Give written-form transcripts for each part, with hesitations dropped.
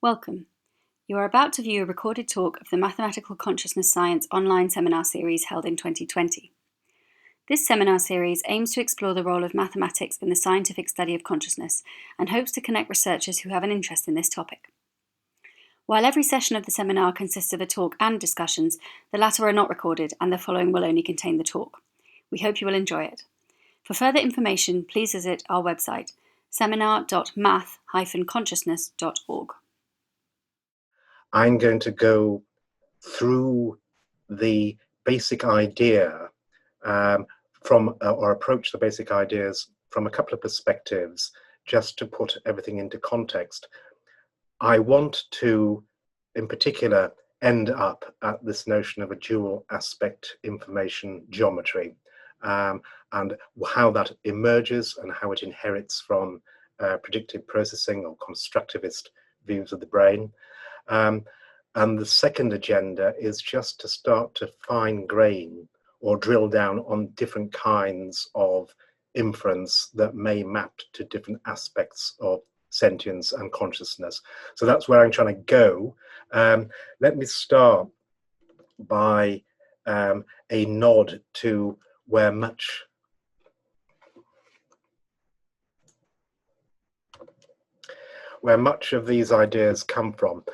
Welcome. You are about to view a recorded talk of the Mathematical Consciousness Science online seminar series held in 2020. This seminar series aims to explore the role of mathematics in the scientific study of consciousness and hopes to connect researchers who have an interest in this topic. While every session of the seminar consists of a talk and discussions, the latter are not recorded and the following will only contain the talk. We hope you will enjoy it. For further information, please visit our website, seminar.math-consciousness.org. I'm going to go through the basic idea or approach the basic ideas from a couple of perspectives, just to put everything into context. I want to, in particular, end up at this notion of a dual aspect information geometry and how that emerges and how it inherits from predictive processing or constructivist views of the brain. And the second agenda is just to start to fine grain or drill down on different kinds of inference that may map to different aspects of sentience and consciousness. So that's where I'm trying to go. Let me start by a nod to where much of these ideas come from.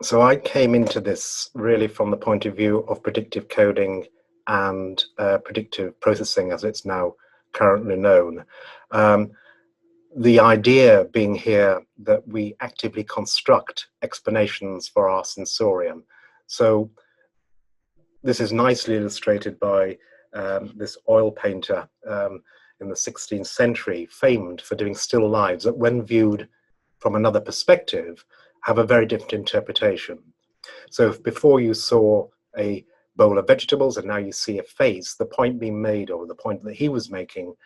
So I came into this really from the point of view of predictive coding and predictive processing, as it's now currently known. The idea being here that we actively construct explanations for our sensorium. So this is nicely illustrated by this oil painter in the 16th century, famed for doing still lives that, when viewed from another perspective, have a very different interpretation. So if before you saw a bowl of vegetables and now you see a face, the point being made, or the point that he was making,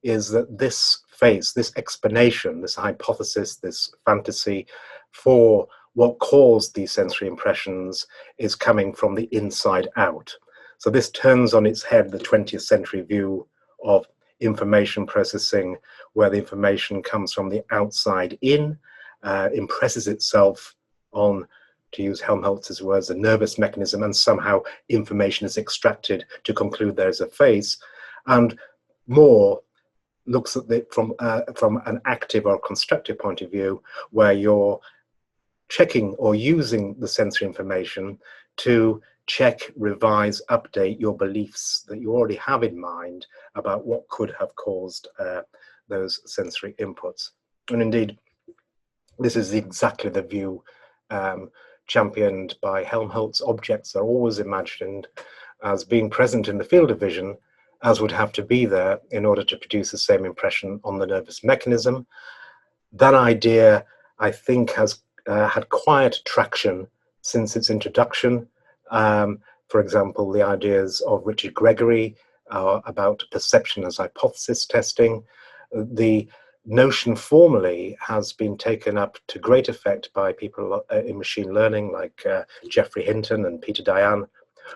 is that this face, this explanation, this hypothesis, this fantasy for what caused these sensory impressions is coming from the inside out. So this turns on its head the 20th century view of information processing, where the information comes from the outside in, impresses itself on, to use Helmholtz's words, the nervous mechanism, and somehow information is extracted to conclude there's a face, and more looks at it from an active or constructive point of view, where you're checking or using the sensory information to check, revise, update your beliefs that you already have in mind about what could have caused those sensory inputs. And indeed, this is exactly the view championed by Helmholtz. Objects are always imagined as being present in the field of vision, as would have to be there in order to produce the same impression on the nervous mechanism. That idea, I think, has had quiet traction since its introduction. For example, the ideas of Richard Gregory about perception as hypothesis testing. The notion formally has been taken up to great effect by people in machine learning like Geoffrey Hinton and Peter Dayan,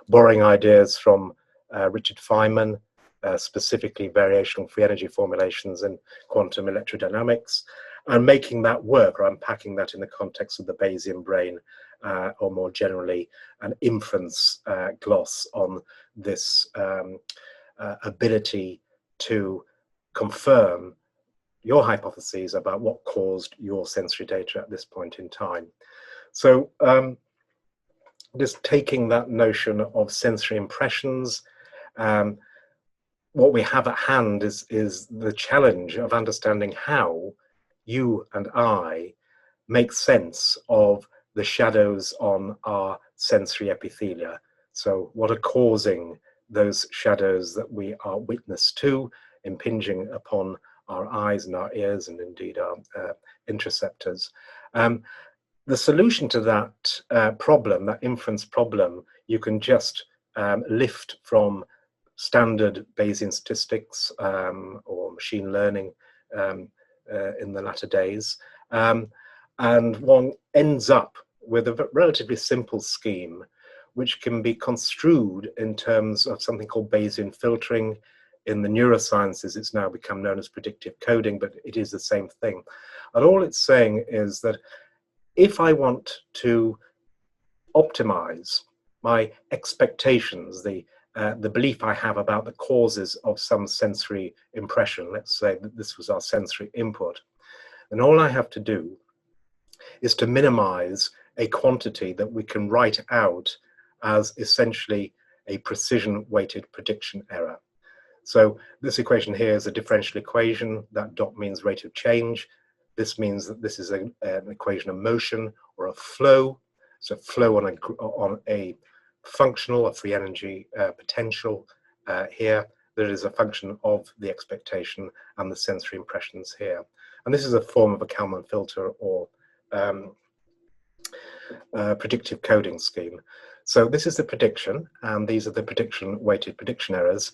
borrowing ideas from Richard Feynman, specifically variational free energy formulations in quantum electrodynamics, and making that work, or unpacking that in the context of the Bayesian brain, or more generally an inference gloss on this ability to confirm your hypotheses about what caused your sensory data at this point in time. So just taking that notion of sensory impressions, what we have at hand is the challenge of understanding how you and I make sense of the shadows on our sensory epithelia. So what are causing those shadows that we are witness to, impinging upon our eyes and our ears, and indeed our interoceptors. The solution to that problem, that inference problem, you can just lift from standard Bayesian statistics or machine learning in the latter days. And one ends up with a relatively simple scheme, which can be construed in terms of something called Bayesian filtering, in the neurosciences, it's now become known as predictive coding, but it is the same thing. And all it's saying is that if I want to optimize my expectations, the belief I have about the causes of some sensory impression, let's say that this was our sensory input, then all I have to do is to minimize a quantity that we can write out as essentially a precision-weighted prediction error. So this equation here is a differential equation. That dot means rate of change. This means that this is an equation of motion or a flow. So flow on a functional, a free energy potential here. That is a function of the expectation and the sensory impressions here. And this is a form of a Kalman filter or predictive coding scheme. So this is the prediction, and these are the prediction-weighted prediction errors.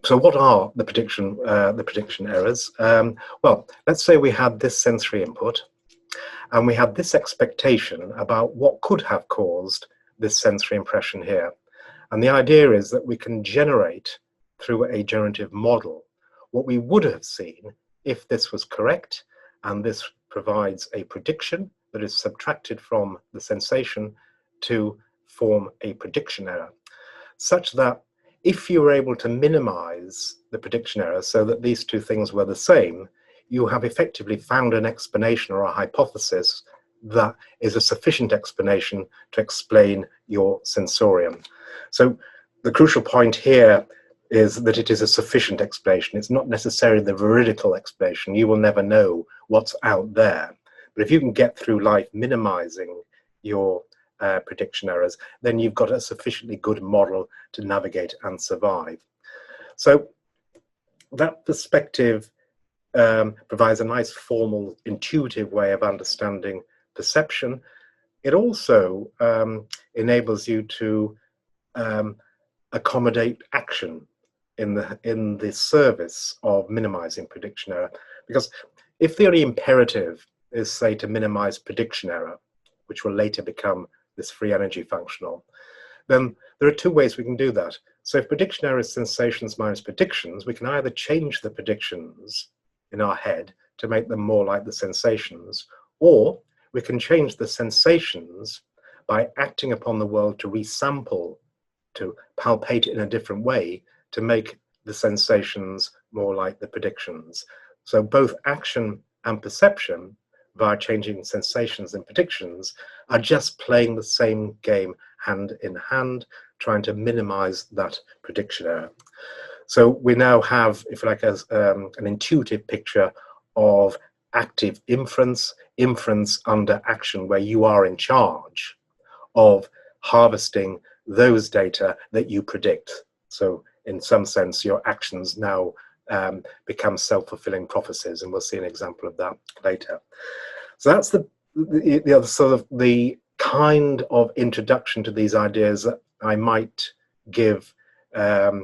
So what are the prediction errors? Well, let's say we had this sensory input, and we had this expectation about what could have caused this sensory impression here. And the idea is that we can generate, through a generative model, what we would have seen if this was correct, and this provides a prediction that is subtracted from the sensation to form a prediction error, such that if you were able to minimize the prediction error so that these two things were the same, you have effectively found an explanation or a hypothesis that is a sufficient explanation to explain your sensorium. So the crucial point here is that it is a sufficient explanation. It's not necessarily the veridical explanation. You will never know what's out there. But if you can get through life minimizing your prediction errors, then you've got a sufficiently good model to navigate and survive. So that perspective provides a nice formal, intuitive way of understanding perception. It also enables you to accommodate action in the service of minimizing prediction error. Because if the only imperative is, say, to minimize prediction error, which will later become this free energy functional, then there are two ways we can do that. So if prediction error is sensations minus predictions, we can either change the predictions in our head to make them more like the sensations, or we can change the sensations by acting upon the world to resample, to palpate it in a different way, to make the sensations more like the predictions. So both action and perception, via changing sensations and predictions, are just playing the same game hand in hand, trying to minimize that prediction error. So we now have, if you like, an intuitive picture of active inference, inference under action, where you are in charge of harvesting those data that you predict. So in some sense, your actions now become self-fulfilling prophecies, and we'll see an example of that later. So that's the other sort of the kind of introduction to these ideas that I might give a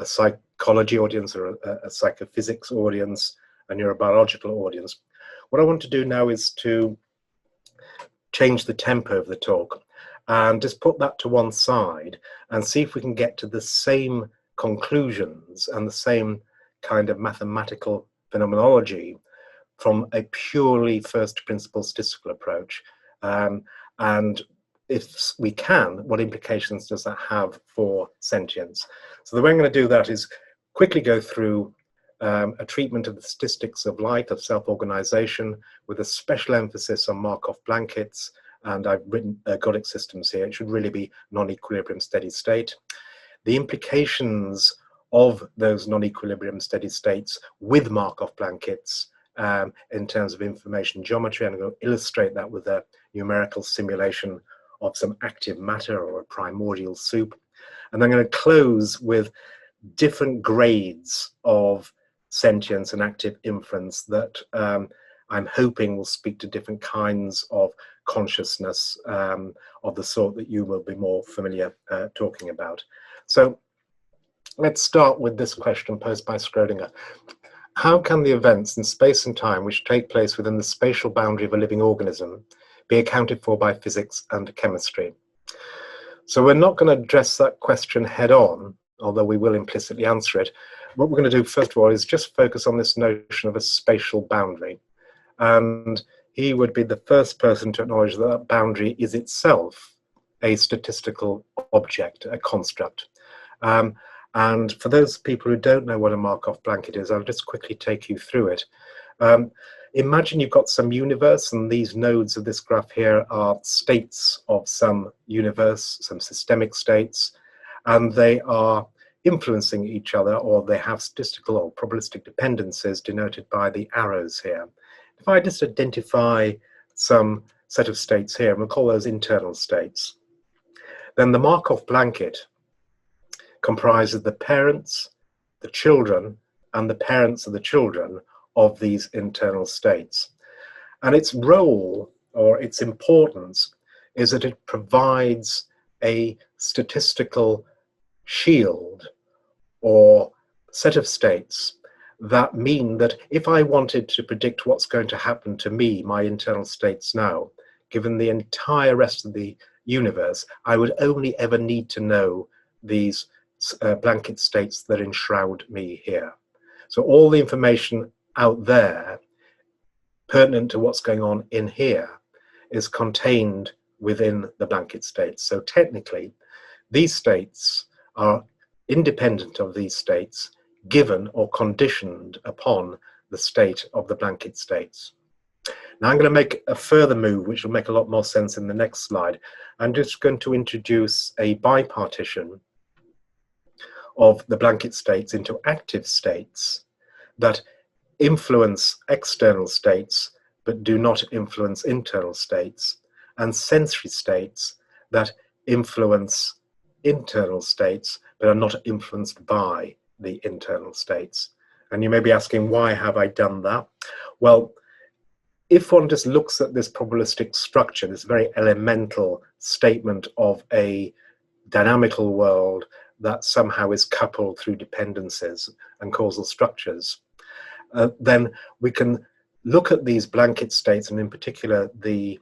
psychology audience or a psychophysics audience, a neurobiological audience. What I want to do now is to change the tempo of the talk and just put that to one side and see if we can get to the same conclusions and the same kind of mathematical phenomenology from a purely first principle statistical approach. And if we can, what implications does that have for sentience? So the way I'm going to do that is quickly go through a treatment of the statistics of life, of self-organization, with a special emphasis on Markov blankets. And I've written ergodic systems here. It should really be non-equilibrium steady state. The implications of those non-equilibrium steady states with Markov blankets in terms of information geometry. I'm going to illustrate that with a numerical simulation of some active matter or a primordial soup. And I'm going to close with different grades of sentience and active inference that I'm hoping will speak to different kinds of consciousness of the sort that you will be more familiar talking about. So let's start with this question posed by Schrödinger. How can the events in space and time which take place within the spatial boundary of a living organism be accounted for by physics and chemistry? So we're not going to address that question head on, although we will implicitly answer it. What we're going to do, first of all, is just focus on this notion of a spatial boundary. And he would be the first person to acknowledge that that boundary is itself a statistical object, a construct. And for those people who don't know what a Markov blanket is, I'll just quickly take you through it. Imagine you've got some universe, and these nodes of this graph here are states of some universe, some systemic states, and they are influencing each other, or they have statistical or probabilistic dependencies denoted by the arrows here. If I just identify some set of states here, and we'll call those internal states, then the Markov blanket comprises the parents, the children, and the parents of the children of these internal states. And its role, or its importance, is that it provides a statistical shield or set of states that mean that if I wanted to predict what's going to happen to me, my internal states now, given the entire rest of the universe, I would only ever need to know these blanket states that enshroud me here. So all the information out there pertinent to what's going on in here is contained within the blanket states. So technically, these states are independent of these states, given or conditioned upon the state of the blanket states. Now I'm going to make a further move, which will make a lot more sense in the next slide. I'm just going to introduce a bipartition of the blanket states into active states that influence external states but do not influence internal states, and sensory states that influence internal states but are not influenced by the internal states. And you may be asking, why have I done that? Well, if one just looks at this probabilistic structure, this very elemental statement of a dynamical world that somehow is coupled through dependencies and causal structures, then we can look at these blanket states, and in particular the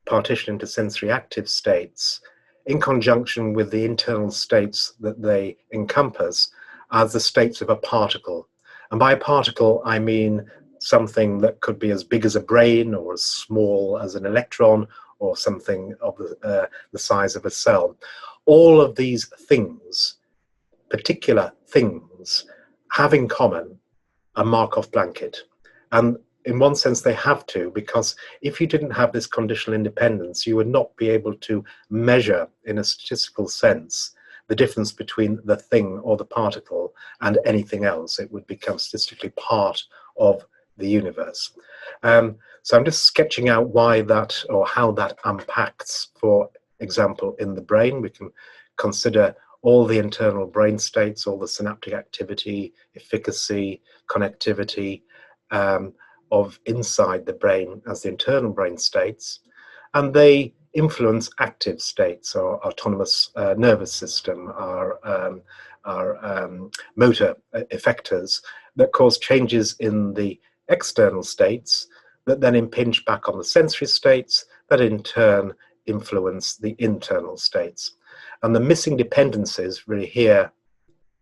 partition into sensory active states, in conjunction with the internal states that they encompass, as the states of a particle. And by a particle, I mean something that could be as big as a brain, or as small as an electron, or something of the size of a cell. All of these things, particular things, have in common a Markov blanket. And in one sense they have to, because if you didn't have this conditional independence, you would not be able to measure in a statistical sense the difference between the thing or the particle and anything else. It would become statistically part of the universe. So I'm just sketching out why that, or how that unpacks. For example, in the brain, we can consider all the internal brain states, all the synaptic activity, efficacy, connectivity of inside the brain as the internal brain states, and they influence active states, or autonomous nervous system, our motor effectors that cause changes in the external states that then impinge back on the sensory states that in turn influence the internal states. And the missing dependencies really here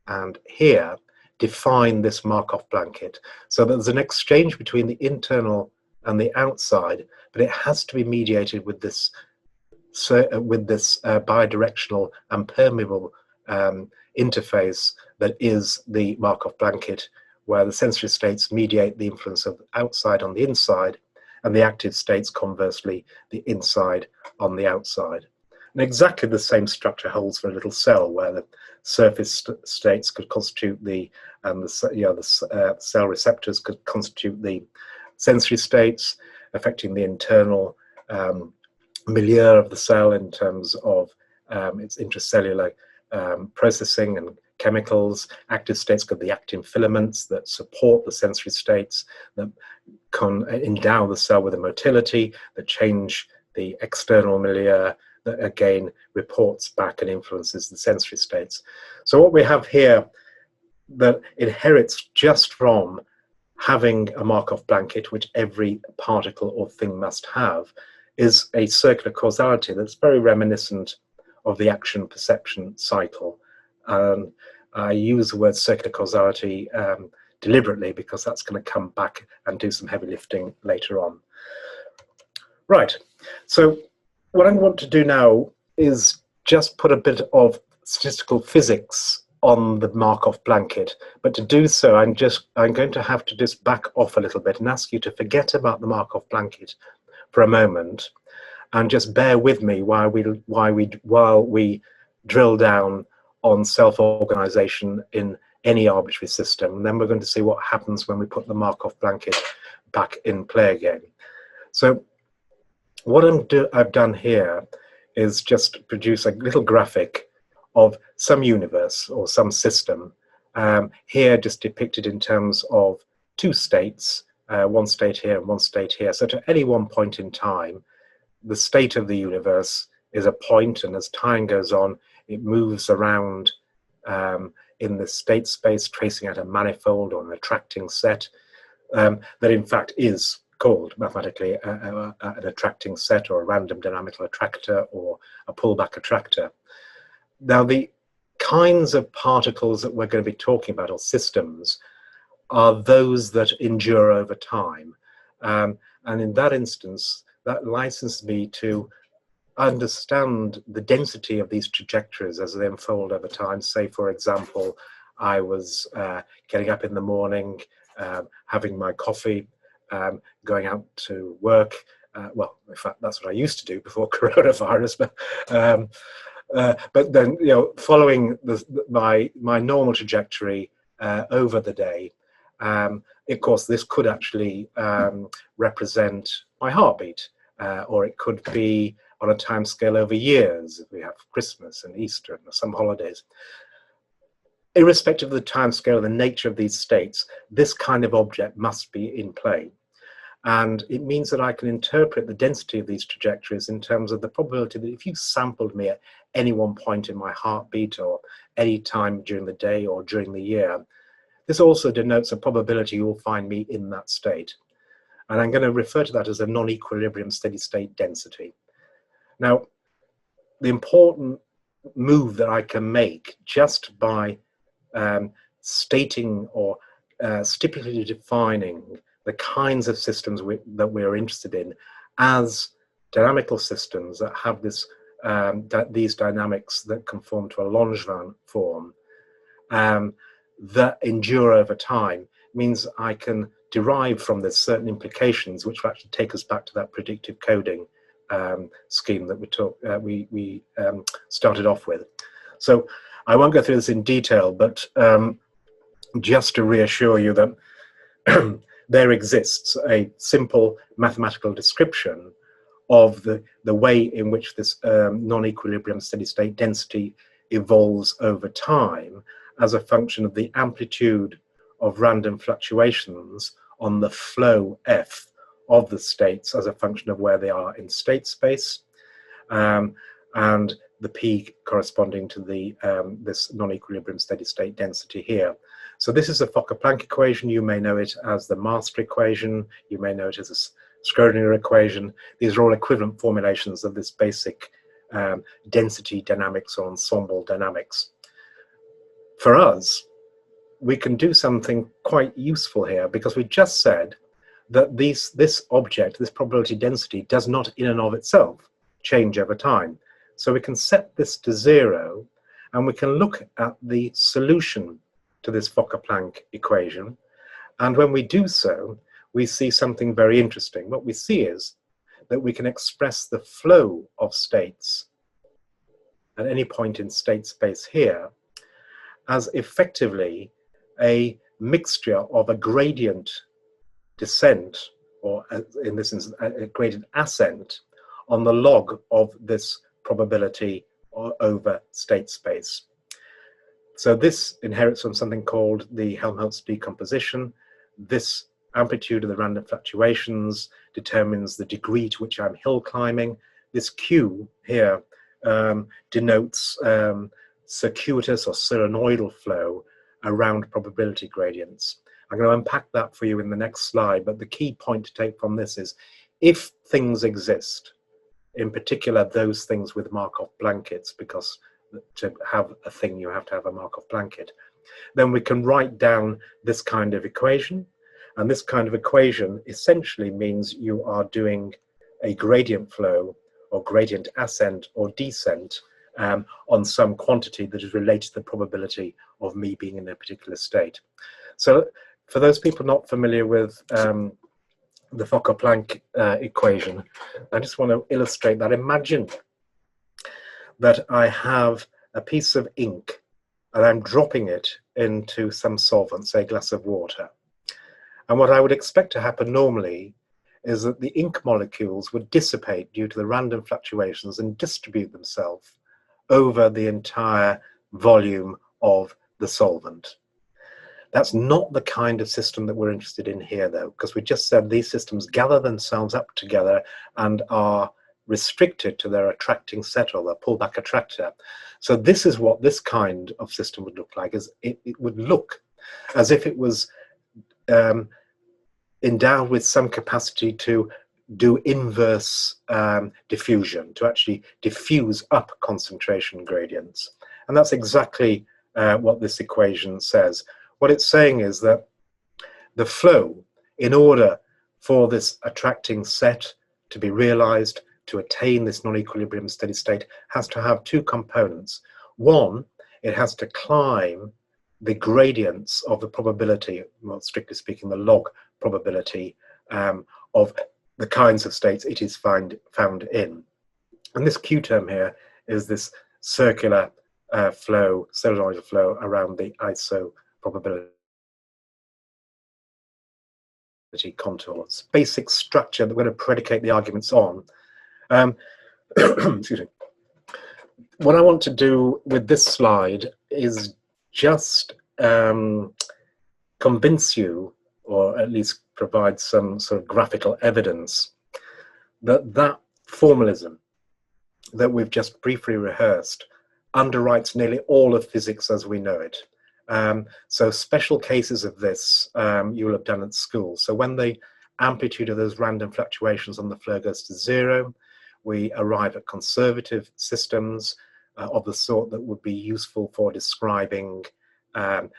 and here define this Markov blanket. So there's an exchange between the internal and the outside, but it has to be mediated with this bidirectional and permeable interface that is the Markov blanket, where the sensory states mediate the influence of the outside on the inside, and the active states, conversely, the inside on the outside. And exactly the same structure holds for a little cell, where the surface states could constitute the cell receptors could constitute the sensory states, affecting the internal milieu of the cell in terms of its intracellular processing and chemicals. Active states could be actin filaments that support the sensory states, that can endow the cell with a motility, that change the external milieu, that again reports back and influences the sensory states. So what we have here that inherits just from having a Markov blanket, which every particle or thing must have, is a circular causality that's very reminiscent of the action-perception cycle. I use the word circular causality deliberately because that's going to come back and do some heavy lifting later on. Right, so what I want to do now is just put a bit of statistical physics on the Markov blanket, but to do so I'm going to have to just back off a little bit and ask you to forget about the Markov blanket for a moment and just bear with me while we drill down on self-organization in any arbitrary system, and then we're going to see what happens when we put the Markov blanket back in play again. So what I've done here is just produce a little graphic of some universe or some system, here just depicted in terms of two states, one state here and one state here. So to any one point in time, the state of the universe is a point, and as time goes on, it moves around in the state space, tracing out a manifold or an attracting set that in fact is called mathematically an attracting set, or a random dynamical attractor, or a pullback attractor. Now, the kinds of particles that we're going to be talking about, or systems, are those that endure over time. And in that instance, that licenses me to understand the density of these trajectories as they unfold over time. Say, for example, I was getting up in the morning, having my coffee, going out to work. Well, in fact, that's what I used to do before coronavirus. But then, you know, following my normal trajectory over the day, of course, this could actually represent my heartbeat, or it could be on a time scale over years, if we have Christmas and Easter and some holidays. Irrespective of the time scale and the nature of these states, this kind of object must be in play. And it means that I can interpret the density of these trajectories in terms of the probability that if you sampled me at any one point in my heartbeat, or any time during the day or during the year, this also denotes a probability you'll find me in that state. And I'm going to refer to that as a non-equilibrium steady state density. Now, the important move that I can make just by stating or stipulatively defining the kinds of systems that we're interested in as dynamical systems that have this these dynamics that conform to a Langevin form that endure over time, means I can derive from this certain implications which will actually take us back to that predictive coding scheme that we started off with. So I won't go through this in detail, but just to reassure you that there exists a simple mathematical description of the way in which this non-equilibrium steady state density evolves over time as a function of the amplitude of random fluctuations on the flow F of the states as a function of where they are in state space, and the P corresponding to the this non-equilibrium steady state density here. So this is the Fokker-Planck equation. You may know it as the master equation. You may know it as a Schrodinger equation. These are all equivalent formulations of this basic density dynamics or ensemble dynamics. For us, we can do something quite useful here, because we just said that this object, this probability density, does not in and of itself change over time. So we can set this to 0, and we can look at the solution to this Fokker-Planck equation. And when we do so, we see something very interesting. What we see is that we can express the flow of states at any point in state space here as effectively a mixture of a gradient descent, or in this instance, a gradient ascent on the log of this probability over state space. So this inherits from something called the Helmholtz decomposition. This amplitude of the random fluctuations determines the degree to which I'm hill climbing. This Q here denotes circuitous or solenoidal flow around probability gradients. I'm going to unpack that for you in the next slide, but the key point to take from this is, if things exist, in particular those things with Markov blankets, because to have a thing, you have to have a Markov blanket. Then we can write down this kind of equation. And this kind of equation essentially means you are doing a gradient flow or gradient ascent or descent on some quantity that is related to the probability of me being in a particular state. So for those people not familiar with the Fokker-Planck equation, I just want to illustrate that. Imagine that I have a piece of ink and I'm dropping it into some solvent, say a glass of water. And what I would expect to happen normally is that the ink molecules would dissipate due to the random fluctuations and distribute themselves over the entire volume of the solvent. That's not the kind of system that we're interested in here, though, because we just said these systems gather themselves up together and are restricted to their attracting set or their pullback attractor. So this is what this kind of system would look like. Is it would look as if it was endowed with some capacity to do inverse diffusion, to actually diffuse up concentration gradients. And that's exactly what this equation says. What it's saying is that the flow, in order for this attracting set to be realized, to attain this non-equilibrium steady state, has to have two components. One, it has to climb the gradients of the probability, well, strictly speaking, the log probability of the kinds of states it is found in. And this Q term here is this circular flow, solenoidal flow around the iso probability contours. Basic structure that we're going to predicate the arguments on. Excuse me. What I want to do with this slide is just convince you, or at least provide some sort of graphical evidence, that that formalism that we've just briefly rehearsed underwrites nearly all of physics as we know it. So special cases of this you will have done at school. So when the amplitude of those random fluctuations on the flow goes to zero, we arrive at conservative systems of the sort that would be useful for describing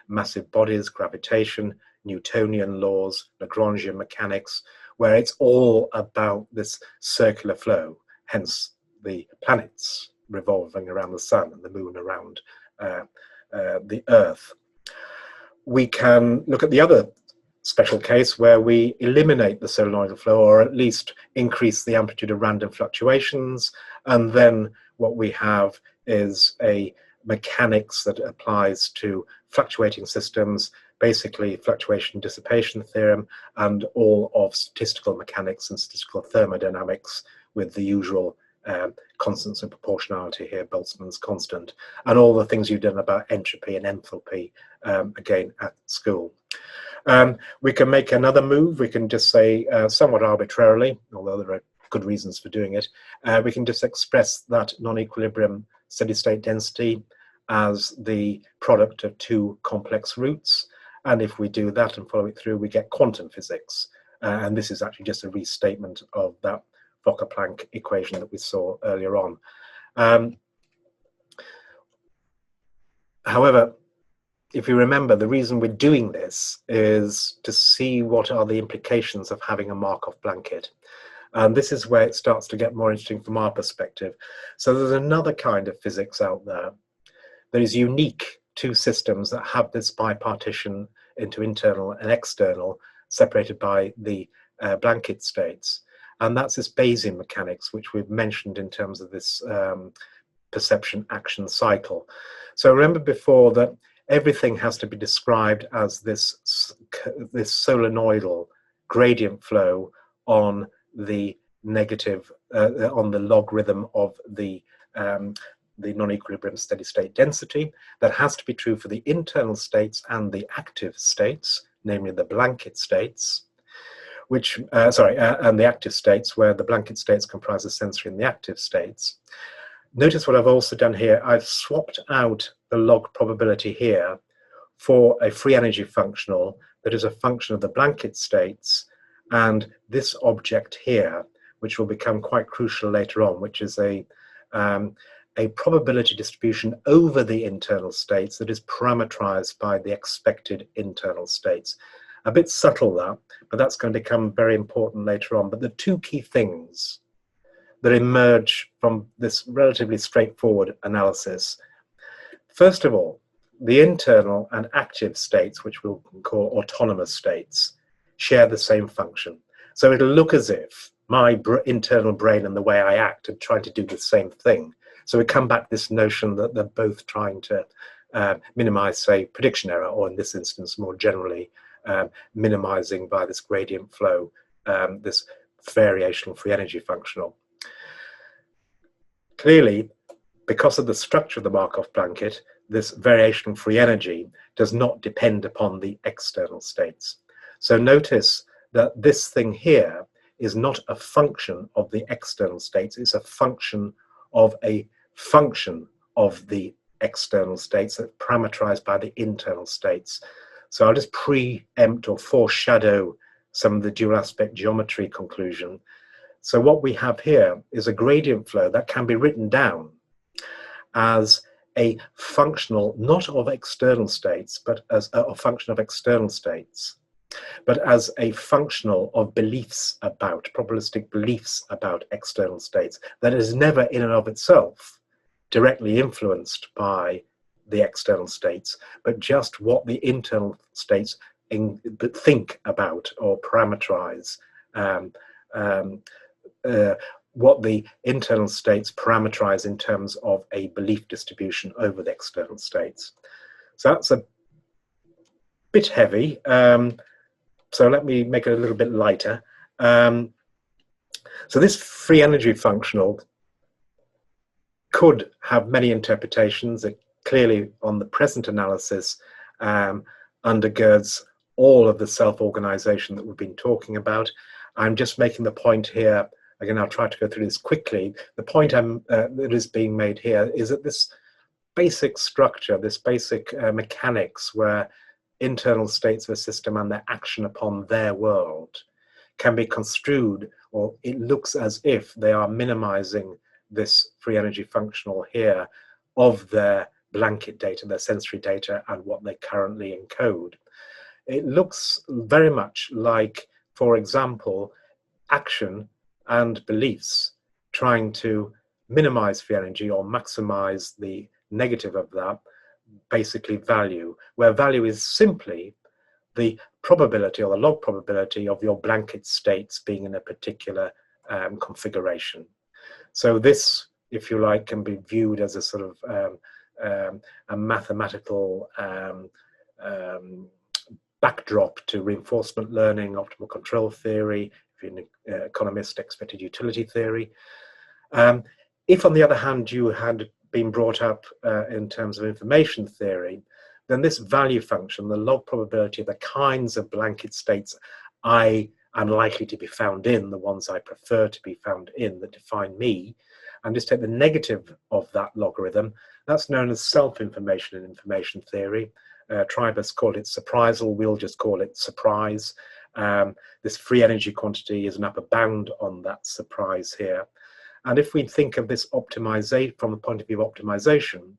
massive bodies, gravitation, Newtonian laws, Lagrangian mechanics, where it's all about this circular flow, hence the planets revolving around the sun and the moon around the Earth. We can look at the other special case where we eliminate the solenoidal flow, or at least increase the amplitude of random fluctuations, and then what we have is a mechanics that applies to fluctuating systems, basically fluctuation dissipation theorem, and all of statistical mechanics and statistical thermodynamics with the usual constants of proportionality here, Boltzmann's constant, and all the things you've done about entropy and enthalpy, again, at school. We can make another move. We can just say, somewhat arbitrarily, although there are good reasons for doing it, we can just express that non-equilibrium steady-state density as the product of two complex roots. And if we do that and follow it through, we get quantum physics. And this is actually just a restatement of that Fokker-Planck equation that we saw earlier on. However, if you remember, the reason we're doing this is to see what are the implications of having a Markov blanket. And this is where it starts to get more interesting from our perspective. So there's another kind of physics out there that is unique to systems that have this bipartition into internal and external, separated by the blanket states. And that's this Bayesian mechanics, which we've mentioned in terms of this perception action cycle. So remember before that everything has to be described as this solenoidal gradient flow on the negative, on the logarithm of the non-equilibrium steady state density. That has to be true for the internal states and the active states, namely the blanket states, which, and the active states, where the blanket states comprise the sensory and the active states. Notice what I've also done here. I've swapped out the log probability here for a free energy functional that is a function of the blanket states and this object here, which will become quite crucial later on, which is a a probability distribution over the internal states that is parameterized by the expected internal states. A bit subtle that, but that's going to become very important later on. But the two key things that emerge from this relatively straightforward analysis, first of all, the internal and active states, which we'll call autonomous states, share the same function. So it'll look as if my internal brain and the way I act are trying to do the same thing. So we come back to this notion that they're both trying to minimize, say, prediction error, or in this instance, more generally, minimizing by this gradient flow, this variational free energy functional. Clearly, because of the structure of the Markov blanket, this variational free energy does not depend upon the external states. So notice that this thing here is not a function of the external states, it's a function of the external states that's parameterized by the internal states. So I'll just preempt or foreshadow some of the dual aspect geometry conclusion. So what we have here is a gradient flow that can be written down as a functional, not of external states, but as a function of external states, but as a functional of beliefs about, probabilistic beliefs about external states, that is never in and of itself directly influenced by the external states, but just what the internal states think about or parameterize, what the internal states parameterize in terms of a belief distribution over the external states. So that's a bit heavy. So let me make it a little bit lighter. So this free energy functional could have many interpretations. It clearly, on the present analysis, undergirds all of the self-organization that we've been talking about. I'm just making the point here, again, I'll try to go through this quickly. The point that is being made here is that this basic structure, this basic mechanics where internal states of a system and their action upon their world can be construed, or it looks as if they are minimizing this free energy functional here of their blanket data, their sensory data, and what they currently encode. It looks very much like, for example, action and beliefs trying to minimize free energy or maximize the negative of that, basically value, where value is simply the probability or the log probability of your blanket states being in a particular configuration. So this, if you like, can be viewed as a sort of a mathematical backdrop to reinforcement learning, optimal control theory, if you're an economist, expected utility theory. If, on the other hand, you had been brought up in terms of information theory, then this value function, the log probability of the kinds of blanket states I am likely to be found in, the ones I prefer to be found in that define me, and just take the negative of that logarithm. That's known as self-information in information theory. Tribus called it surprisal, we'll just call it surprise. This free energy quantity is an upper bound on that surprise here. And if we think of this optimization from the point of view of optimization,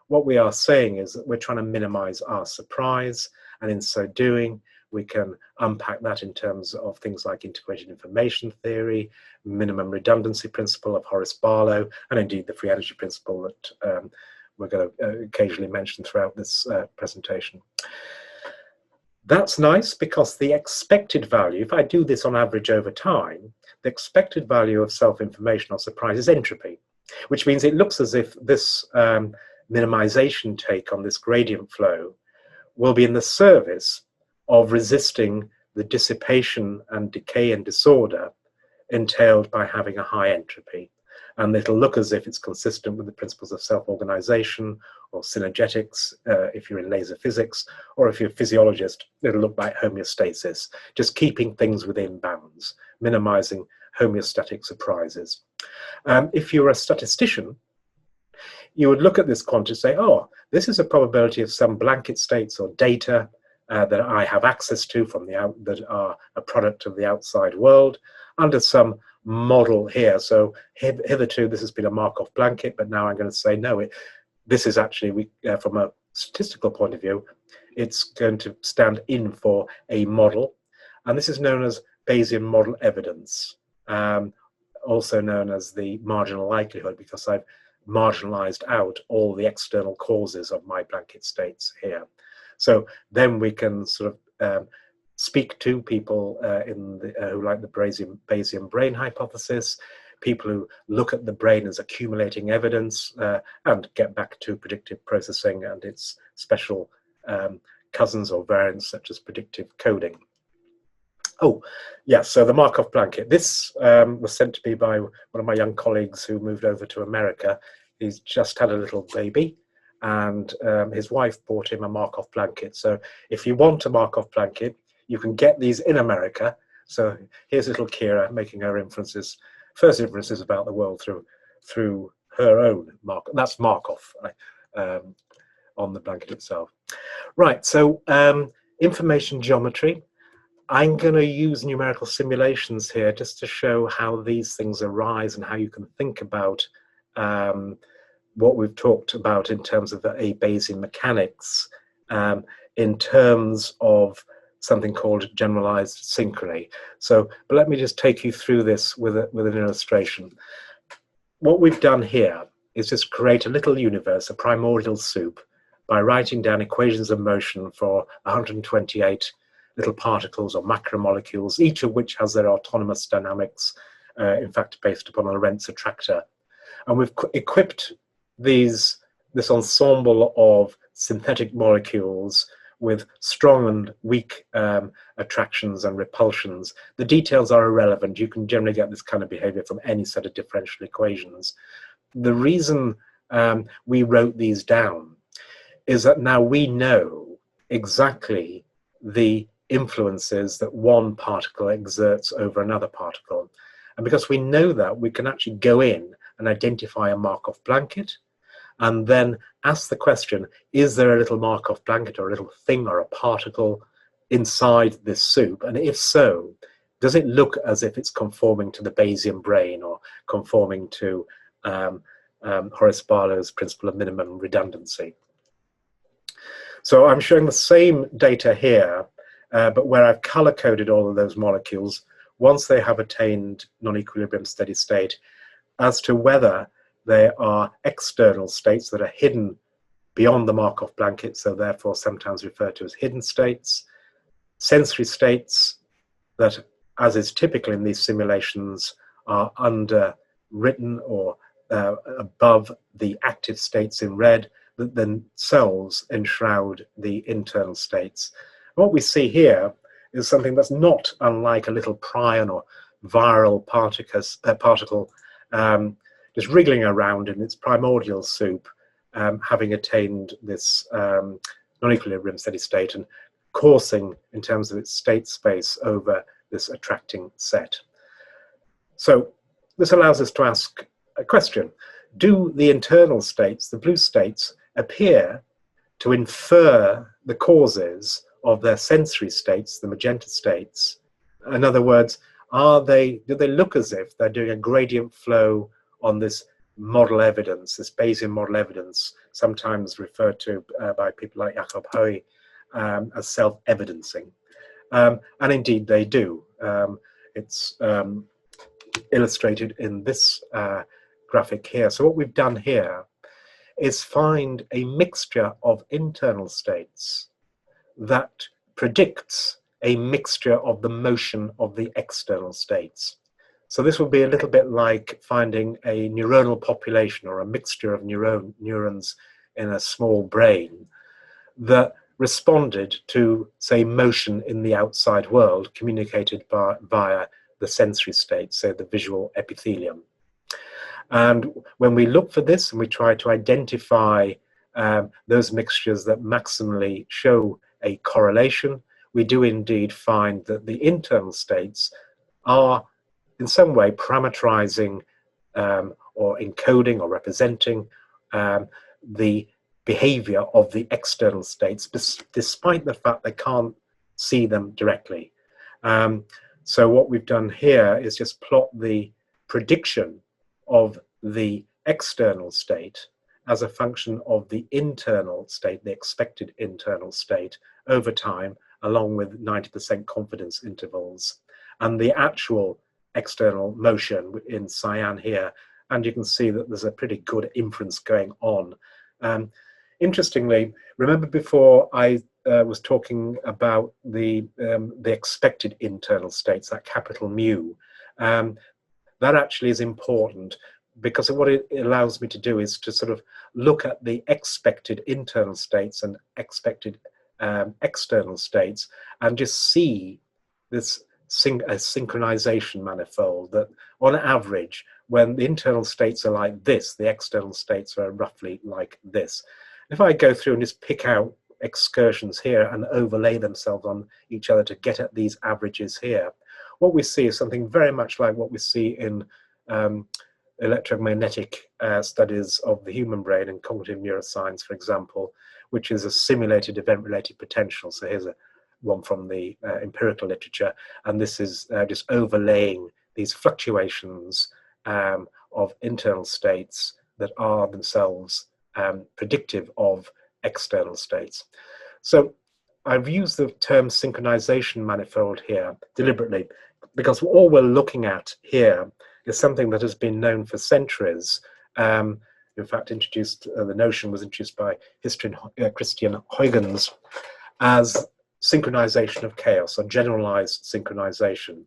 what we are saying is that we're trying to minimize our surprise, and in so doing, we can unpack that in terms of things like integrated information theory, minimum redundancy principle of Horace Barlow, and indeed the free energy principle that we're going to occasionally mention throughout this presentation. That's nice because the expected value, if I do this on average over time, the expected value of self-information or surprise is entropy, which means it looks as if this minimization take on this gradient flow will be in the service of resisting the dissipation and decay and disorder entailed by having a high entropy. And it'll look as if it's consistent with the principles of self-organization or synergetics, if you're in laser physics, or if you're a physiologist, it'll look like homeostasis, just keeping things within bounds, minimizing homeostatic surprises. If you're a statistician, you would look at this quantity and say, oh, this is a probability of some blanket states or data that I have access to from that are a product of the outside world. under some model here. So hitherto this has been a Markov blanket, but now I'm going to say no, this is actually, from a statistical point of view, it's going to stand in for a model, and this is known as Bayesian model evidence, also known as the marginal likelihood, because I've marginalized out all the external causes of my blanket states here. So then we can sort of speak to people who like the Bayesian brain hypothesis, people who look at the brain as accumulating evidence, and get back to predictive processing and its special cousins or variants such as predictive coding. Oh, yes, so the Markov blanket. This was sent to me by one of my young colleagues who moved over to America. He's just had a little baby, and his wife bought him a Markov blanket. So if you want a Markov blanket, you can get these in America. So here's little Kira making her first inferences about the world through her own Markov. That's Markov on the blanket itself. Right, so information geometry. I'm going to use numerical simulations here just to show how these things arise and how you can think about what we've talked about in terms of the Bayesian mechanics in terms of something called generalized synchrony. So, but let me just take you through this with an illustration. What we've done here is just create a little universe, a primordial soup, by writing down equations of motion for 128 little particles or macromolecules, each of which has their autonomous dynamics, in fact, based upon a Lorentz attractor. And we've equipped this ensemble of synthetic molecules with strong and weak attractions and repulsions. The details are irrelevant. You can generally get this kind of behavior from any set of differential equations. The reason we wrote these down is that now we know exactly the influences that one particle exerts over another particle. And because we know that, we can actually go in and identify a Markov blanket and then ask the question, is there a little Markov blanket or a little thing or a particle inside this soup? And if so, does it look as if it's conforming to the Bayesian brain or conforming to Horace Barlow's principle of minimum redundancy? So I'm showing the same data here, but where I've color-coded all of those molecules once they have attained non-equilibrium steady state as to whether they are external states that are hidden beyond the Markov blanket, so therefore sometimes referred to as hidden states, sensory states that, as is typical in these simulations, are underwritten or above the active states in red, that themselves enshroud the internal states. What we see here is something that's not unlike a little prion or viral particle just wriggling around in its primordial soup, having attained this non-equilibrium steady state and coursing in terms of its state space over this attracting set. So this allows us to ask a question. Do the internal states, the blue states, appear to infer the causes of their sensory states, the magenta states? In other words, do they look as if they're doing a gradient flow on this model evidence, this Bayesian model evidence, sometimes referred to by people like Jakob Hoey as self-evidencing? And indeed they do. It's illustrated in this graphic here. So what we've done here is find a mixture of internal states that predicts a mixture of the motion of the external states. So this will be a little bit like finding a neuronal population or a mixture of neurons in a small brain that responded to, say, motion in the outside world communicated via the sensory state, say the visual epithelium. And when we look for this and we try to identify those mixtures that maximally show a correlation, we do indeed find that the internal states are in some way parameterizing or encoding or representing the behavior of the external states, despite the fact they can't see them directly. So what we've done here is just plot the prediction of the external state as a function of the internal state, the expected internal state over time, along with 90% confidence intervals, and the actual external motion in cyan here. And you can see that there's a pretty good inference going on. Interestingly, remember before I was talking about the expected internal states, that capital mu. That actually is important, because what it allows me to do is to sort of look at the expected internal states and expected external states, and just see this synchronization manifold that on average, when the internal states are like this, the external states are roughly like this. If I go through and just pick out excursions here and overlay themselves on each other to get at these averages here, what we see is something very much like what we see in electromagnetic studies of the human brain and cognitive neuroscience, for example, which is a simulated event-related potential. So here's one from the empirical literature, and this is just overlaying these fluctuations of internal states that are themselves predictive of external states. So I've used the term synchronization manifold here deliberately, because all we're looking at here is something that has been known for centuries. In fact, the notion was introduced by Christian Huygens as synchronization of chaos, or generalized synchronization.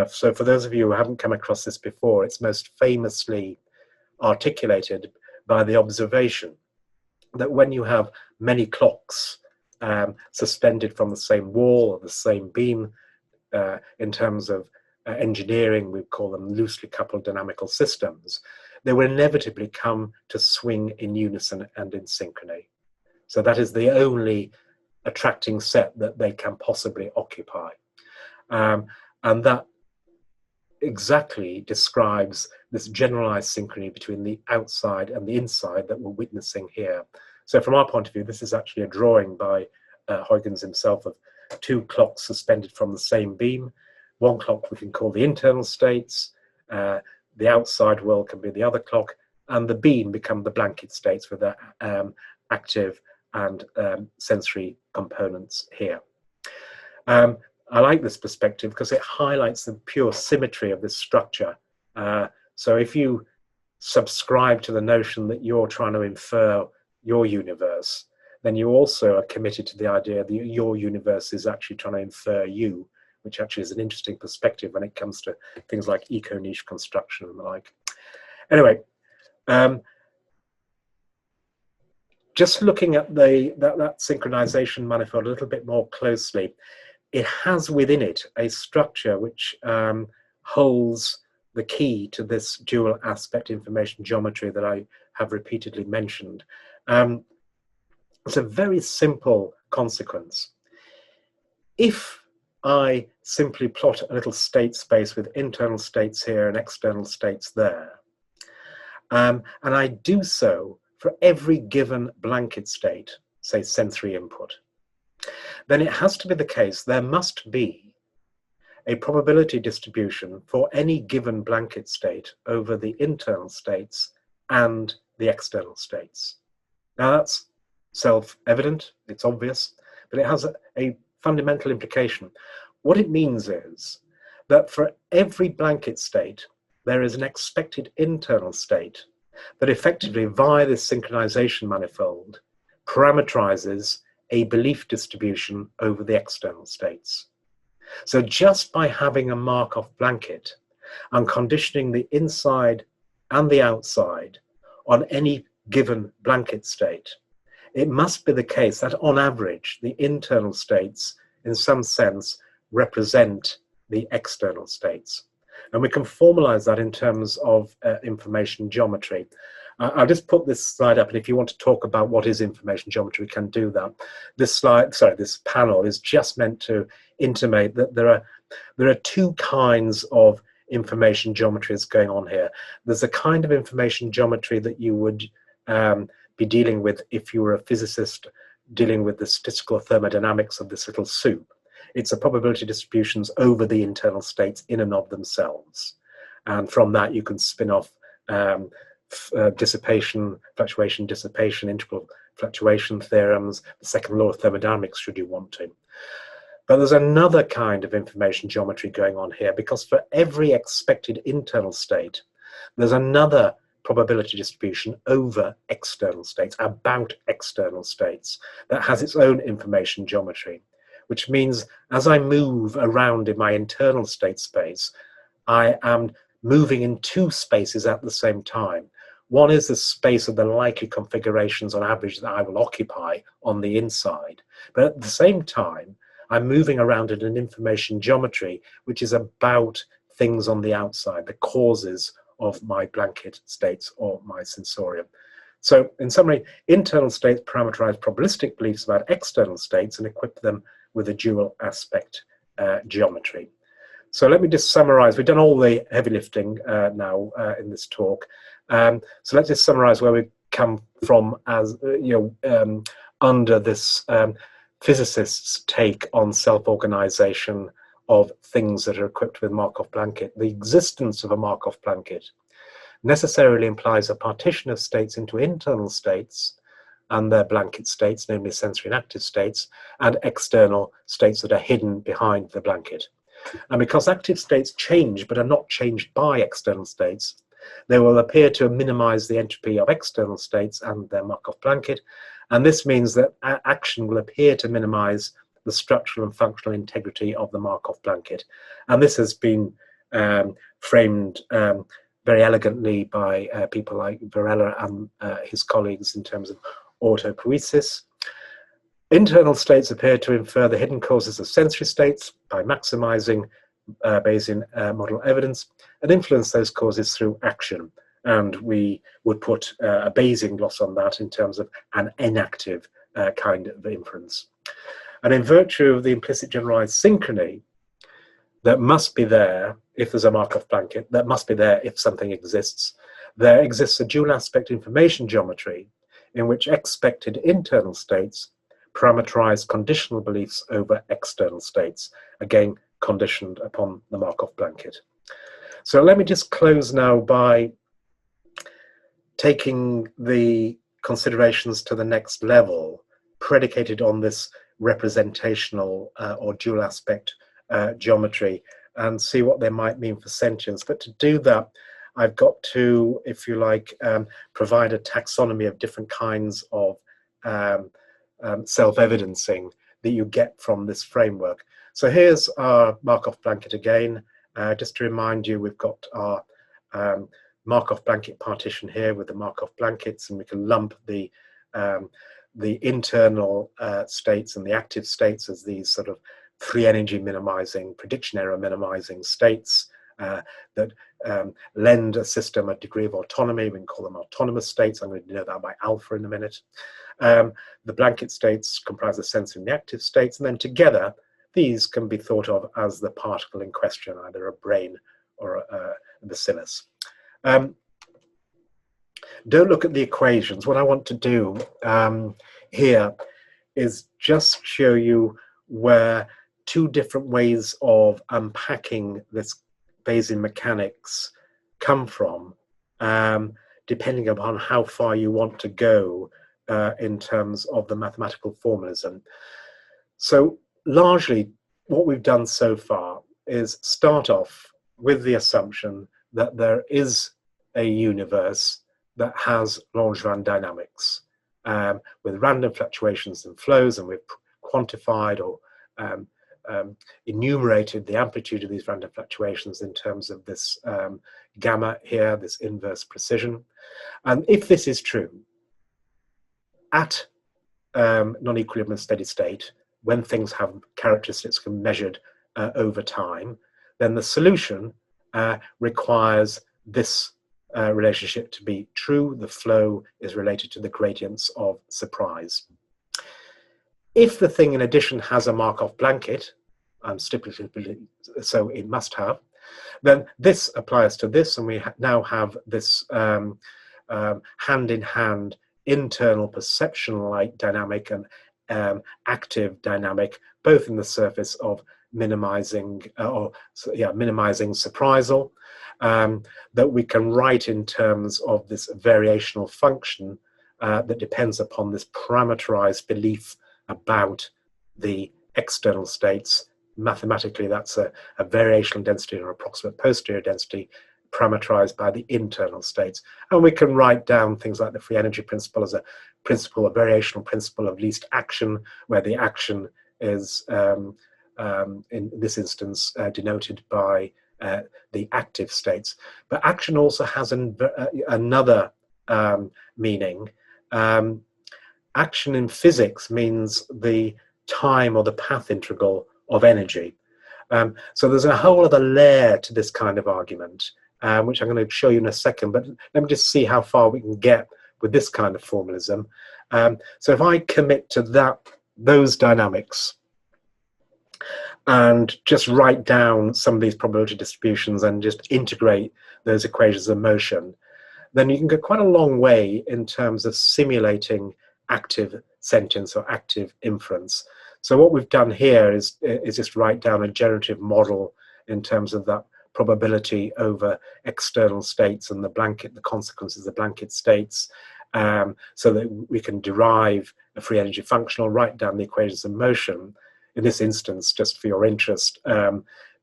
So for those of you who haven't come across this before, it's most famously articulated by the observation that when you have many clocks suspended from the same wall or the same beam, in terms of engineering, we call them loosely coupled dynamical systems, they will inevitably come to swing in unison and in synchrony. So that is the only attracting set that they can possibly occupy. And that exactly describes this generalized synchrony between the outside and the inside that we're witnessing here. So from our point of view, this is actually a drawing by Huygens himself of two clocks suspended from the same beam. One clock we can call the internal states, the outside world can be the other clock, and the beam become the blanket states with their active and sensory components here. I like this perspective because it highlights the pure symmetry of this structure. So if you subscribe to the notion that you're trying to infer your universe, then you also are committed to the idea that your universe is actually trying to infer you, which actually is an interesting perspective when it comes to things like eco-niche construction and the like. Anyway, just looking at that synchronization manifold a little bit more closely, it has within it a structure which holds the key to this dual aspect information geometry that I have repeatedly mentioned. It's a very simple consequence. If I simply plot a little state space with internal states here and external states there, and I do so for every given blanket state, say sensory input, then it has to be the case there must be a probability distribution for any given blanket state over the internal states and the external states. Now that's self-evident, it's obvious, but it has a fundamental implication. What it means is that for every blanket state, there is an expected internal state that effectively, via this synchronization manifold, parameterizes a belief distribution over the external states. So just by having a Markov blanket and conditioning the inside and the outside on any given blanket state, it must be the case that on average, the internal states, in some sense, represent the external states. And we can formalize that in terms of information geometry. I'll just put this slide up, and if you want to talk about what is information geometry, we can do that. This panel is just meant to intimate that there are two kinds of information geometries going on here. There's a kind of information geometry that you would be dealing with if you were a physicist dealing with the statistical thermodynamics of this little soup. It's a probability distributions over the internal states in and of themselves. And from that, you can spin off dissipation, fluctuation, dissipation, integral fluctuation theorems, the second law of thermodynamics, should you want to. But there's another kind of information geometry going on here, because for every expected internal state, there's another probability distribution over external states, about external states, that has its own information geometry, which means as I move around in my internal state space, I am moving in two spaces at the same time. One is the space of the likely configurations on average that I will occupy on the inside, but at the same time, I'm moving around in an information geometry which is about things on the outside, the causes of my blanket states or my sensorium. So in summary, internal states parameterize probabilistic beliefs about external states and equip them with a dual aspect geometry. So let me just summarize. We've done all the heavy lifting now in this talk. So let's just summarize where we come from as, under this physicists' take on self-organization of things that are equipped with Markov Blanket. The existence of a Markov Blanket necessarily implies a partition of states into internal states and their blanket states, namely sensory and active states, and external states that are hidden behind the blanket. And because active states change but are not changed by external states, they will appear to minimize the entropy of external states and their Markov blanket. And this means that action will appear to minimize the structural and functional integrity of the Markov blanket. And this has been framed very elegantly by people like Varela and his colleagues in terms of autopoiesis. Internal states appear to infer the hidden causes of sensory states by maximizing Bayesian model evidence and influence those causes through action. And we would put a Bayesian gloss on that in terms of an inactive kind of inference. And in virtue of the implicit generalized synchrony that must be there if there's a Markov blanket, that must be there if something exists, there exists a dual aspect information geometry in which expected internal states parameterize conditional beliefs over external states, again conditioned upon the Markov blanket. So let me just close now by taking the considerations to the next level, predicated on this representational or dual aspect geometry, and see what they might mean for sentience. But to do that, I've got to, if you like, provide a taxonomy of different kinds of self-evidencing that you get from this framework. So here's our Markov blanket again. Just to remind you, we've got our Markov blanket partition here with the Markov blankets, and we can lump the internal states and the active states as these sort of free energy minimizing, prediction error minimizing states that lend a system a degree of autonomy. We can call them autonomous states. I'm going to denote that by alpha in a minute. The blanket states comprise the sensory and the active states, and then together these can be thought of as the particle in question, either a brain or a bacillus. Don't look at the equations. What I want to do here is just show you where two different ways of unpacking this Bayesian mechanics come from, depending upon how far you want to go in terms of the mathematical formalism. So largely what we've done so far is start off with the assumption that there is a universe that has Langevin dynamics with random fluctuations and flows, and we've quantified or enumerated the amplitude of these random fluctuations in terms of this gamma here, this inverse precision. And if this is true, at non-equilibrium steady state, when things have characteristics measured over time, then the solution requires this relationship to be true. The flow is related to the gradients of surprise. If the thing in addition has a Markov blanket, so it must have, then this applies to this, and we now have this hand-in-hand internal perception-like dynamic and active dynamic both in the surface of minimizing minimizing surprisal, that we can write in terms of this variational function that depends upon this parameterized belief about the external states. Mathematically, that's a variational density or approximate posterior density parameterized by the internal states. And we can write down things like the free energy principle as a variational principle of least action, where the action is, in this instance, denoted by the active states. But action also has another meaning. Action in physics means the time or the path integral of energy. So there's a whole other layer to this kind of argument, which I'm going to show you in a second, but let me just see how far we can get with this kind of formalism. So if I commit to those dynamics and just write down some of these probability distributions and just integrate those equations of motion, then you can go quite a long way in terms of simulating active sentience or active inference. So what we've done here is just write down a generative model in terms of that probability over external states and the consequences of the blanket states, so that we can derive a free energy function or write down the equations of motion. In this instance, just for your interest,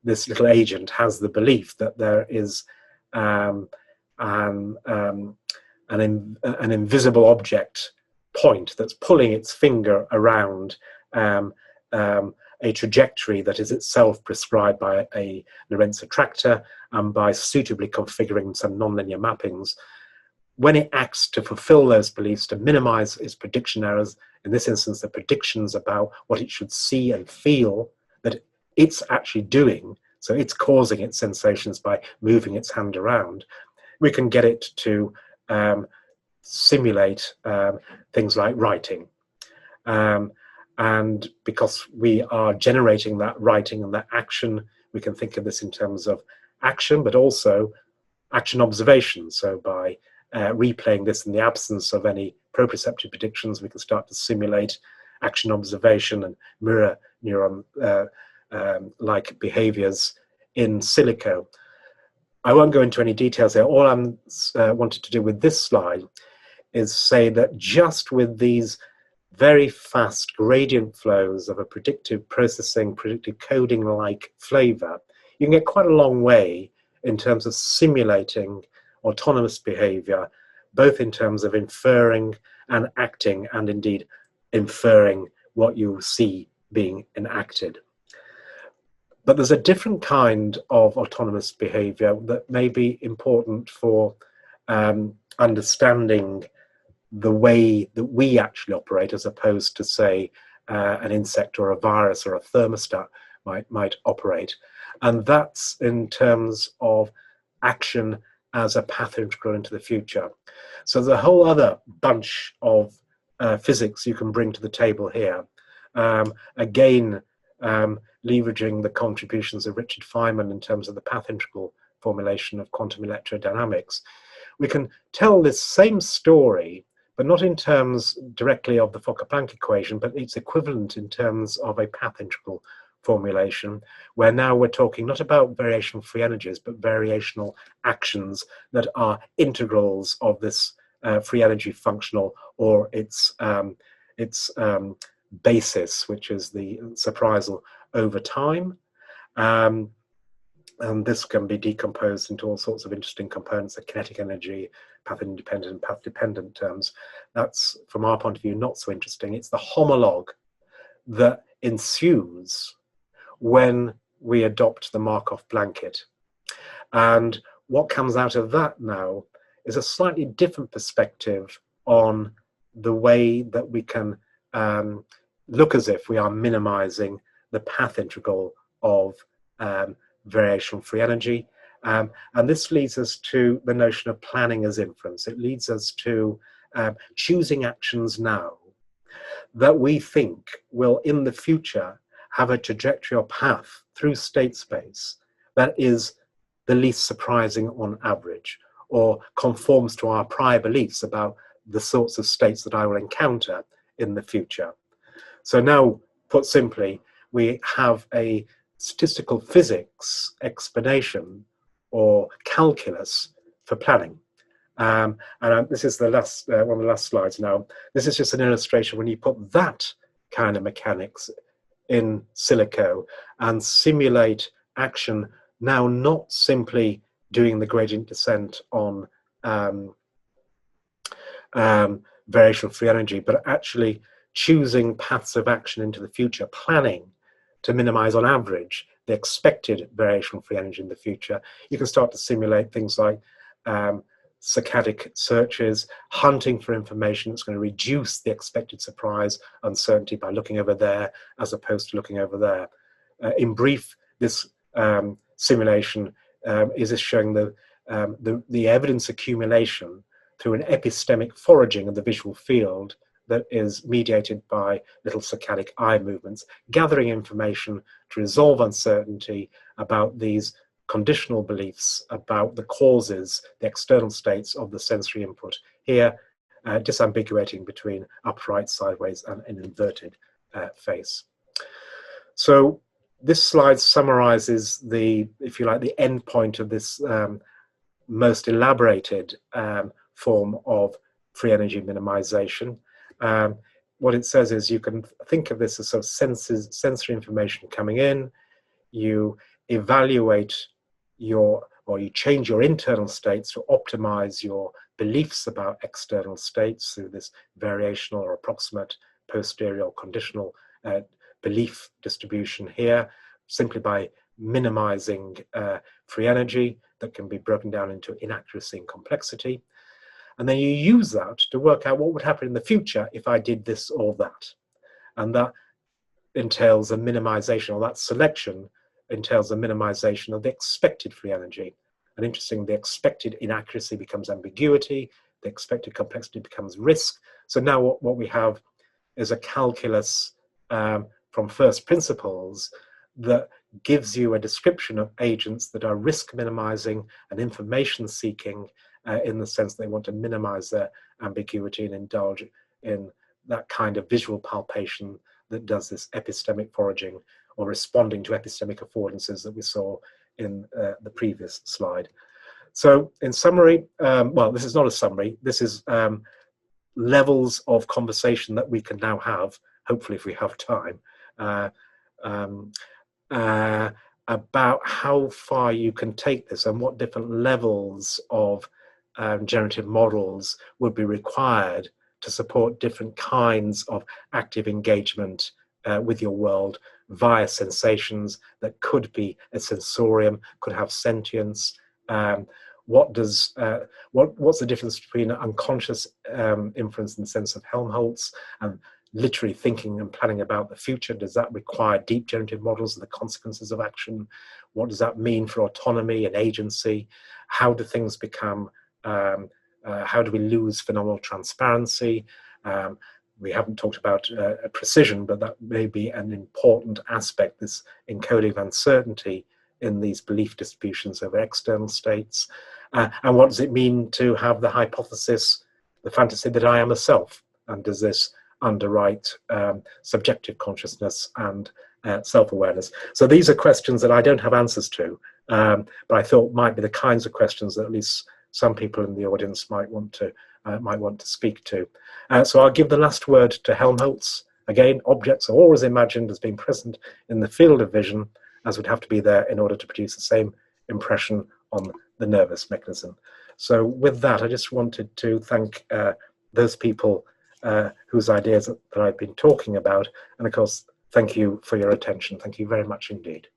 this little agent has the belief that there is an invisible object point that's pulling its finger around a trajectory that is itself prescribed by a Lorentz attractor and by suitably configuring some nonlinear mappings. When it acts to fulfill those beliefs, to minimize its prediction errors, in this instance, the predictions about what it should see and feel that it's actually doing, so it's causing its sensations by moving its hand around, we can get it to simulate things like writing. And because we are generating that writing and that action, we can think of this in terms of action, but also action observation. So by replaying this in the absence of any proprioceptive predictions, we can start to simulate action observation and mirror neuron like behaviors in silico. I won't go into any details here. All I'm wanted to do with this slide is say that just with these very fast gradient flows of a predictive processing, predictive coding like flavor, you can get quite a long way in terms of simulating autonomous behavior, both in terms of inferring and acting, and indeed inferring what you see being enacted. But there's a different kind of autonomous behavior that may be important for understanding the way that we actually operate, as opposed to, say, an insect or a virus or a thermostat might operate. And that's in terms of action as a path integral into the future. So there's a whole other bunch of physics you can bring to the table here. Again, leveraging the contributions of Richard Feynman in terms of the path integral formulation of quantum electrodynamics. We can tell this same story, but not in terms directly of the Fokker-Planck equation, but its equivalent in terms of a path integral formulation, where now we're talking not about variational free energies, but variational actions that are integrals of this free energy functional or its basis, which is the surprisal over time. And this can be decomposed into all sorts of interesting components of kinetic energy, path independent and path dependent terms. That's, from our point of view, not so interesting. It's the homologue that ensues when we adopt the Markov blanket. And what comes out of that now is a slightly different perspective on the way that we can look as if we are minimizing the path integral of variational free energy. And this leads us to the notion of planning as inference. It leads us to choosing actions now that we think will in the future have a trajectory or path through state space that is the least surprising on average, or conforms to our prior beliefs about the sorts of states that I will encounter in the future. So now, put simply, we have a statistical physics explanation or calculus for planning. This is the last one of the last slides now. This is just an illustration when you put that kind of mechanics in silico and simulate action, now not simply doing the gradient descent on variational free energy, but actually choosing paths of action into the future, planning to minimize on average the expected variational free energy in the future. You can start to simulate things like saccadic searches, hunting for information that's going to reduce the expected surprise uncertainty by looking over there as opposed to looking over there. In brief, this simulation is just showing the evidence accumulation through an epistemic foraging of the visual field that is mediated by little saccadic eye movements, gathering information to resolve uncertainty about these conditional beliefs about the causes, the external states of the sensory input. Here, disambiguating between upright, sideways, and an inverted face. So this slide summarizes the, if you like, the end point of this most elaborated form of free energy minimization. What it says is you can think of this as sort of sensory information coming in, you evaluate you change your internal states to optimize your beliefs about external states through this variational or approximate, posterior or conditional belief distribution here, simply by minimizing free energy that can be broken down into inaccuracy and complexity. And then you use that to work out what would happen in the future if I did this or that. And that entails a minimization, or that selection entails a minimization of the expected free energy. And interesting, the expected inaccuracy becomes ambiguity, the expected complexity becomes risk. So now what we have is a calculus from first principles that gives you a description of agents that are risk minimizing and information seeking in the sense they want to minimize their ambiguity and indulge in that kind of visual palpation that does this epistemic foraging or responding to epistemic affordances that we saw in the previous slide. So in summary, well, this is not a summary, this is levels of conversation that we can now have, hopefully if we have time, about how far you can take this and what different levels of generative models would be required to support different kinds of active engagement with your world via sensations that could be a sensorium, could have sentience. What's the difference between unconscious inference in the sense of Helmholtz and literally thinking and planning about the future? Does that require deep generative models of the consequences of action? What does that mean for autonomy and agency? How do things become, how do we lose phenomenal transparency? We haven't talked about precision, but that may be an important aspect, this encoding of uncertainty in these belief distributions over external states. And what does it mean to have the hypothesis, the fantasy that I am a self? And does this underwrite subjective consciousness and self-awareness? So these are questions that I don't have answers to, but I thought might be the kinds of questions that at least some people in the audience might want to speak to. So I'll give the last word to Helmholtz. Again, objects are always imagined as being present in the field of vision, as would have to be there in order to produce the same impression on the nervous mechanism. So with that, I just wanted to thank those people whose ideas that I've been talking about. And of course, thank you for your attention. Thank you very much indeed.